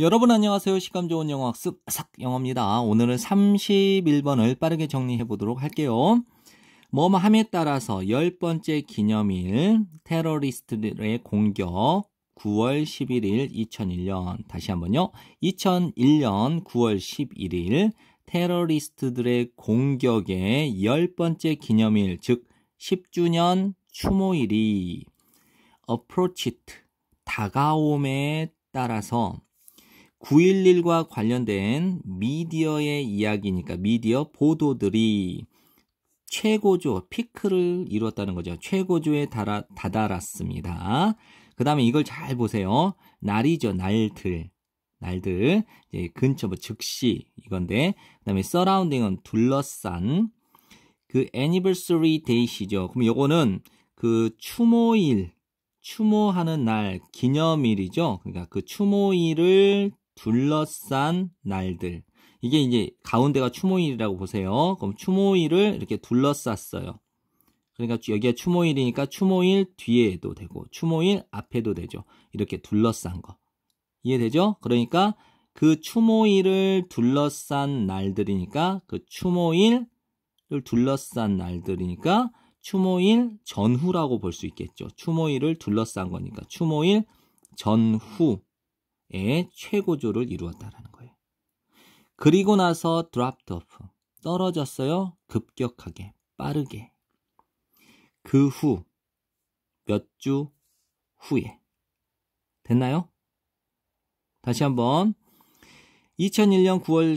여러분 안녕하세요. 시감 좋은 영어 학습 영어입니다. 오늘은 31번을 빠르게 정리해 보도록 할게요. 뭐뭐함에 따라서 10번째 기념일 테러리스트들의 공격 9월 11일 2001년 다시 한번요. 2001년 9월 11일 테러리스트들의 공격의 10번째 기념일 즉 10주년 추모일이 approached 다가옴에 따라서 9.11과 관련된 미디어의 이야기니까 미디어 보도들이 최고조, 피크를 이뤘다는 거죠. 최고조에 다다랐습니다. 그 다음에 이걸 잘 보세요. 날이죠. 날들. 이제 근처, 즉시 이건데. 그 다음에 surrounding은 둘러싼. 그 anniversary date이죠. 그럼 요거는 그 추모하는 날, 기념일이죠. 그러니까 그 추모일을 둘러싼 날들. 이게 이제 가운데가 추모일이라고 보세요. 그럼 추모일을 이렇게 둘러쌌어요. 그러니까 여기가 추모일이니까 추모일 뒤에도 되고 추모일 앞에도 되죠. 이렇게 둘러싼 거. 이해되죠? 그러니까 그 추모일을 둘러싼 날들이니까 그 추모일을 둘러싼 날들이니까 추모일 전후라고 볼 수 있겠죠. 추모일을 둘러싼 거니까 추모일 전후에 최고조를 이루었다라는 거예요. 그리고 나서 dropped off, 떨어졌어요. 급격하게, 빠르게. 그 후, 몇 주 후에. 됐나요? 다시 한번. 2001년 9월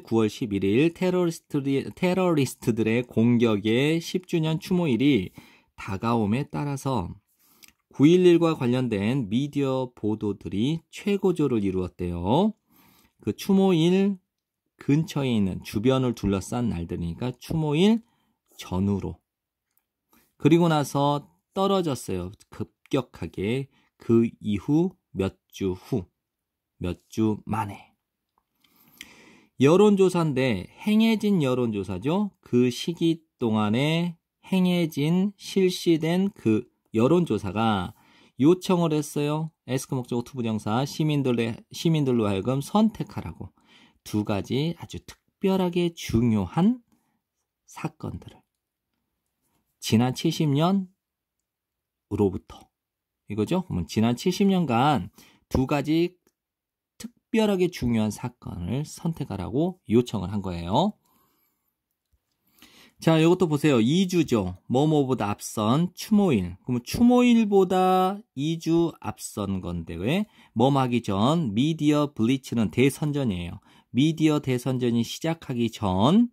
9월 11일 테러리스트들의 공격의 10주년 추모일이 다가옴에 따라서 9.11과 관련된 미디어 보도들이 최고조를 이루었대요. 그 추모일 근처에 있는 주변을 둘러싼 날들이니까 추모일 전후로. 그리고 나서 떨어졌어요. 급격하게 그 이후 몇 주 만에. 여론조사인데 행해진 여론조사죠. 그 시기 동안에 행해진 실시된 그 여론조사가 요청을 했어요. 에스크 목적어 투 부정사 시민들로 하여금 선택하라고 두 가지 아주 특별하게 중요한 사건들을 지난 70년으로부터 이거죠. 그러면 지난 70년간 두 가지 특별하게 중요한 사건을 선택하라고 요청을 한 거예요. 자, 이것도 보세요. 2주죠. 뭐뭐보다 앞선 추모일. 그러면 추모일보다 2주 앞선 건데 왜? 뭐뭐 하기 전 미디어 블리츠는 대선전이에요. 미디어 대선전이 시작하기 전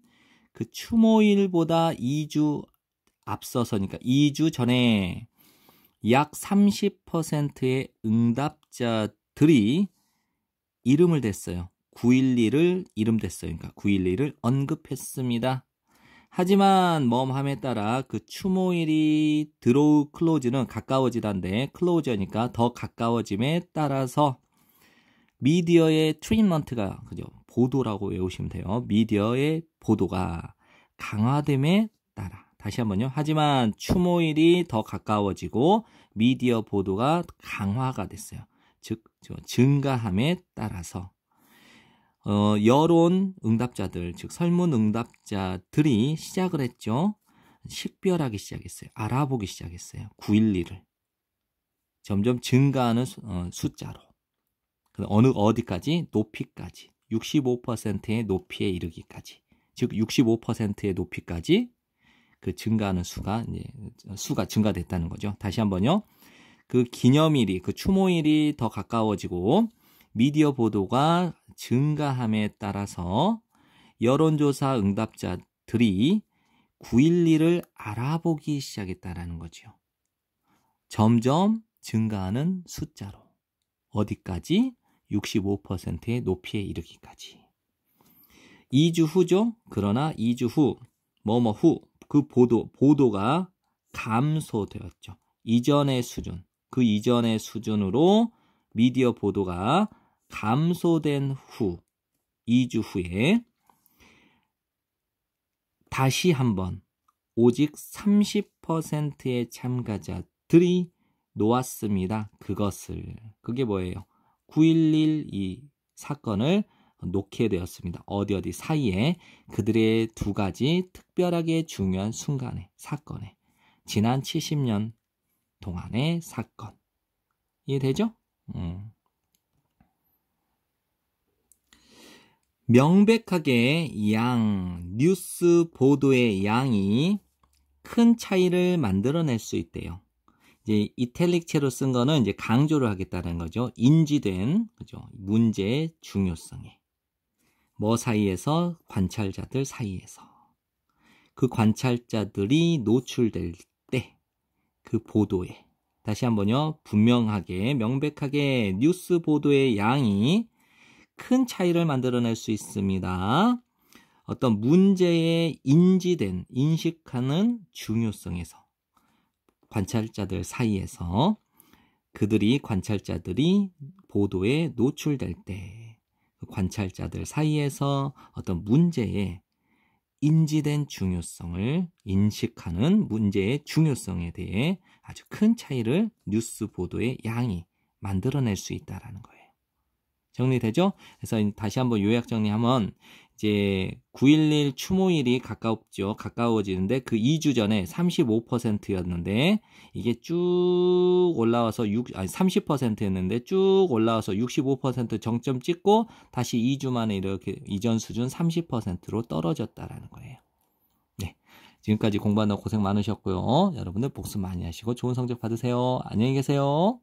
그 추모일보다 2주 앞서서니까 2주 전에 약 30%의 응답자들이 이름을 댔어요. 9.11을 이름 댔어요. 그러니까 9.11을 언급했습니다. 하지만 뭐함에 따라 그 추모일이 드로우 클로즈는 가까워지던데 클로저니까 더 가까워짐에 따라서 미디어의 트리트먼트가 그죠? 보도라고 외우시면 돼요. 미디어의 보도가 강화됨에 따라 다시 한번요. 하지만 추모일이 더 가까워지고 미디어 보도가 강화가 됐어요. 즉 증가함에 따라서 여론 응답자들, 즉 설문 응답자들이 시작을 했죠. 식별하기 시작했어요. 알아보기 시작했어요. 9.11을. 점점 증가하는 숫자로. 어디까지? 높이까지. 65%의 높이에 이르기까지. 즉 65%의 높이까지 그 증가하는 수가 증가됐다는 거죠. 다시 한번요. 그 기념일이, 그 추모일이 더 가까워지고 미디어 보도가 증가함에 따라서 여론조사 응답자들이 9.11을 알아보기 시작했다라는 거죠. 점점 증가하는 숫자로. 어디까지? 65%의 높이에 이르기까지. 2주 후죠. 그러나 2주 후, 후, 그 보도가 감소되었죠. 이전의 수준, 그 이전의 수준으로 미디어 보도가 감소된 후, 2주 후에 다시 한번 오직 30%의 참가자들이 놓았습니다. 그것을. 그게 뭐예요? 9.11 이 사건을 놓게 되었습니다. 어디 사이에 그들의 두 가지 특별하게 중요한 순간의 사건에 지난 70년 동안의 사건. 이해되죠? 명백하게 뉴스 보도의 양이 큰 차이를 만들어낼 수 있대요. 이제 이탈릭체로 쓴 거는 이제 강조를 하겠다는 거죠. 인지된, 그죠? 문제의 중요성에. 뭐 사이에서? 관찰자들 사이에서. 그 관찰자들이 노출될 때 그 보도에. 다시 한번요. 분명하게, 명백하게 뉴스 보도의 양이 큰 차이를 만들어낼 수 있습니다. 어떤 문제에 인식하는 중요성에서 관찰자들 사이에서 관찰자들이 보도에 노출될 때 관찰자들 사이에서 어떤 문제에 인지된 중요성을 인식하는 문제의 중요성에 대해 아주 큰 차이를 뉴스 보도의 양이 만들어낼 수 있다는 거예요. 정리되죠? 그래서 다시 한번 요약 정리하면 이제 9.11 추모일이 가까워지는데 그 2주 전에 35%였는데 이게 쭉 올라와서 30%였는데 쭉 올라와서 65% 정점 찍고 다시 2주 만에 이렇게 이전 수준 30%로 떨어졌다라는 거예요. 네. 지금까지 공부한다고 고생 많으셨고요. 여러분들 복습 많이 하시고 좋은 성적 받으세요. 안녕히 계세요.